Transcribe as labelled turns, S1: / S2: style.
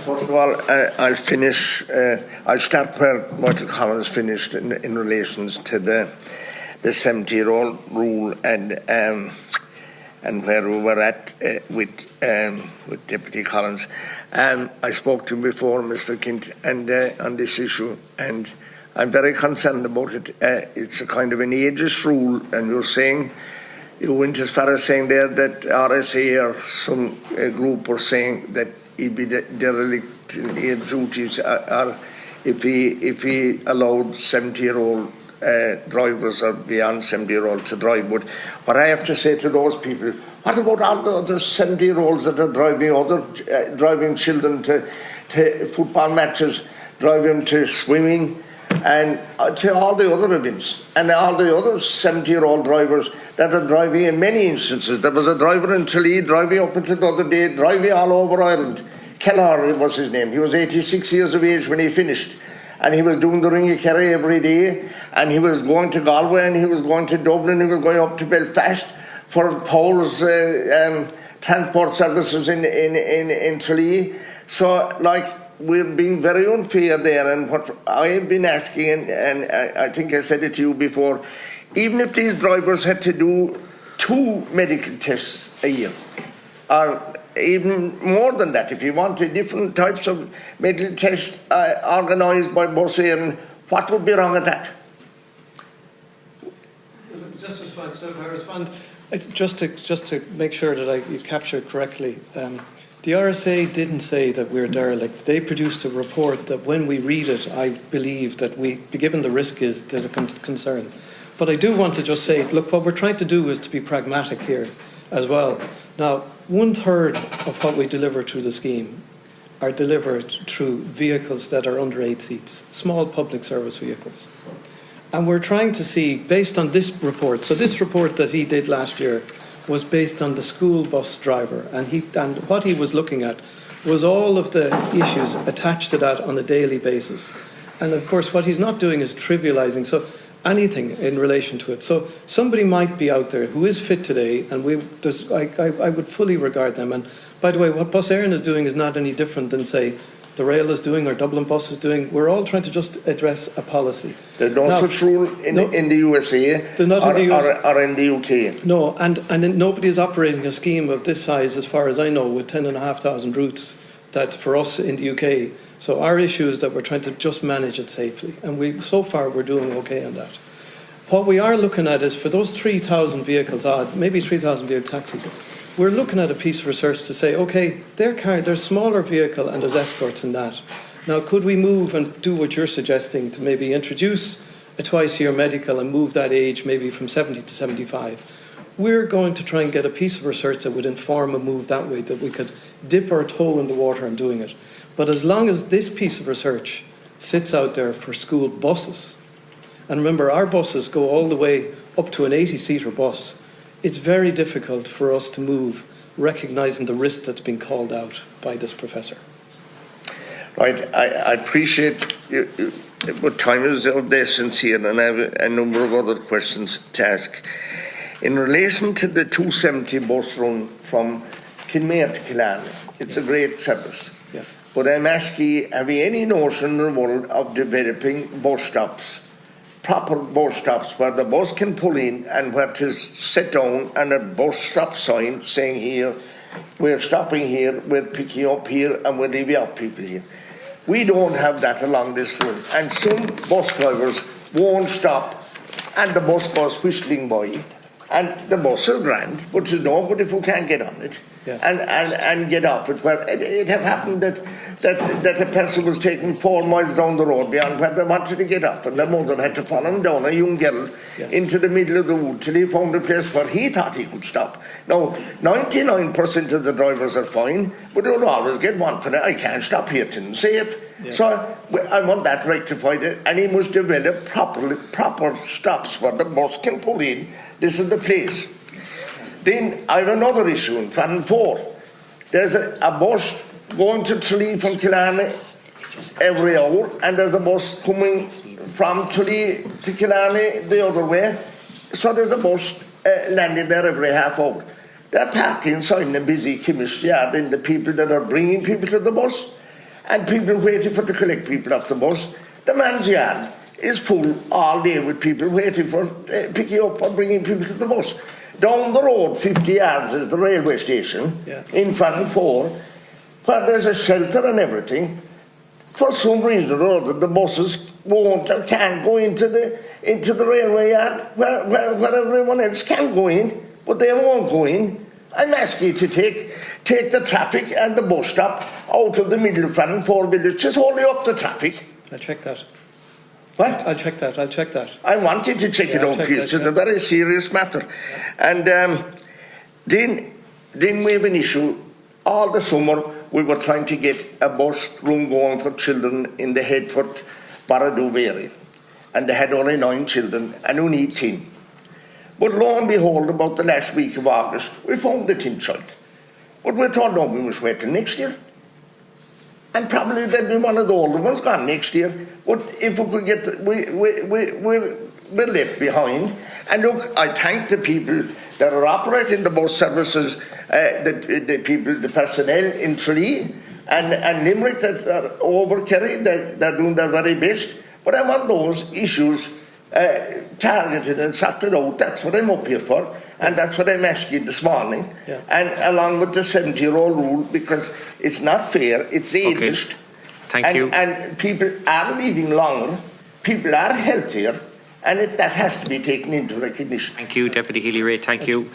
S1: First of all, I'll start where Michael Collins finished in relation to the 70-year-old rule and where we were at with Deputy Collins. I spoke to him before, Mr. Kent, and on this issue, and I'm very concerned about it. It's a kind of an ageist rule, and you went as far as saying there that RSA or some group were saying that he'd be derelict in age duties, or if he allowed 70-year-old drivers or beyond 70-year-old to drive. But what I have to say to those people, what about all the other 70-year-olds that are driving children to football matches, driving to swimming, and to all the other events, and all the other 70-year-old drivers that are driving in many instances. There was a driver in Tralee driving up until the other day, driving all over Ireland. Kellar was his name. He was 86 years of age when he finished. And he was doing the Ring of Kerry every day, and he was going to Galway, and he was going to Dublin, he was going up to Belfast for Paul's transport services in Tralee. So, we're being very unfair there, and what I've been asking, and I think I said it to you before, even if these drivers had to do 2 medical tests a year, or even more than that, if you wanted different types of medical tests organised by Bus Éireann, what would be wrong with that?
S2: Just to make sure that you captured correctly, the RSA didn't say that we're derelict. They produced a report that when we read it, I believe that given the risk there's a concern. But I do want to just say, look, what we're trying to do is to be pragmatic here as well. Now, 1/3 of what we deliver through the scheme are delivered through vehicles that are under 8 seats, small public service vehicles. And we're trying to see, based on this report, so this report that he did last year was based on the school bus driver, and what he was looking at was all of the issues attached to that on a daily basis. And of course, what he's not doing is trivializing anything in relation to it. So somebody might be out there who is fit today, and I would fully regard them. And by the way, what Bus Éireann is doing is not any different than, say, the Rail is doing or Dublin Bus is doing. We're all trying to just address a policy.
S1: There's no such rule in the USA or in the UK.
S2: No, and nobody is operating a scheme of this size, as far as I know, with 10,500 routes. That for us in the UK. So our issue is that we're trying to just manage it safely, and so far we're doing okay on that. What we are looking at is for those 3,000 vehicles maybe 3,000 vehicle taxis, we're looking at a piece of research to say, okay, they're a smaller vehicle and there's escorts in that. Now, could we move and do what you're suggesting to maybe introduce a twice-a-year medical and move that age maybe from 70 to 75? We're going to try and get a piece of research that would inform a move that way, that we could dip our toe in the water in doing it. But as long as this piece of research sits out there for school buses, and remember our buses go all the way up to an 80-seater bus, it's very difficult for us to move, recognising the risk that's been called out by this professor.
S1: Right, I appreciate you, but time is of the essence here, and I have a number of other questions to ask. In relation to the 270 bus run from Kinmare to Killarney, it's a great service.
S2: Yeah.
S1: But I'm asking, have you any notion in the world of developing bus stops, proper bus stops, where the bus can pull in and where it is set down and a bus stop sign saying here, we're stopping here, we're picking up here, and we're leaving off people here. We don't have that along this road, and some bus drivers won't stop, and the bus goes whistling by, and the bus is grand, but there's nobody who can't get on it. Yeah. And get off it. Well, it have happened that a person was taken 4 miles down the road beyond where they wanted to get off, and the mother had to follow him down, a young girl, into the middle of the wood till he found a place where he thought he could stop. Now, 99% of the drivers are fine, but they'll always get one for that. I can't stop here till I'm safe. Yeah. So I want that rectified, and he must develop proper stops where the bus can pull in. This is the place. Then I have another issue in Fan 4. There's a bus going to Tralee from Killarney every hour, and there's a bus coming from Tralee to Killarney the other way. So there's a bus landing there every half hour. They're parked inside in a busy chemist yard, and the people that are bringing people to the bus. and people waiting for to collect people off the bus. The man's yard is full all day with people waiting for picking up or bringing people to the bus. Down the road 50 yards is the railway station in Fan 4, where there's a shelter and everything. For some reason or other, the buses won't or can't go into the railway yard where everyone else can go in, but they won't go in. I'm asking you to take the traffic and the bus stop out of the middle of Fan 4 village. Just hold up the traffic.
S2: I'll check that.
S1: What?
S2: I'll check that.
S1: I want you to check it out, please. It's a very serious matter. And then we have an issue. All the summer we were trying to get a bus room going for children in the Headford Barradoo area. And they had only 9 children and only 10. But lo and behold, about the last week of August, we found a 10 child. But we thought, no, we must wait till next year. And probably there'll be one of the older ones gone next year. But if we could get, we're left behind. And look, I thank the people that are operating the bus services, the personnel in Tralee and Limerick that are over Kerry. They're doing their very best. But I want those issues targeted and sorted out. That's what I'm up here for. And that's what I'm asking this morning. Yeah. And along with the 70-year-old rule, because it's not fair, it's ageist.
S3: Okay. Thank you.
S1: And people are living longer, people are healthier, and that has to be taken into recognition.
S3: Thank you, Deputy Healy-Rae. Thank you.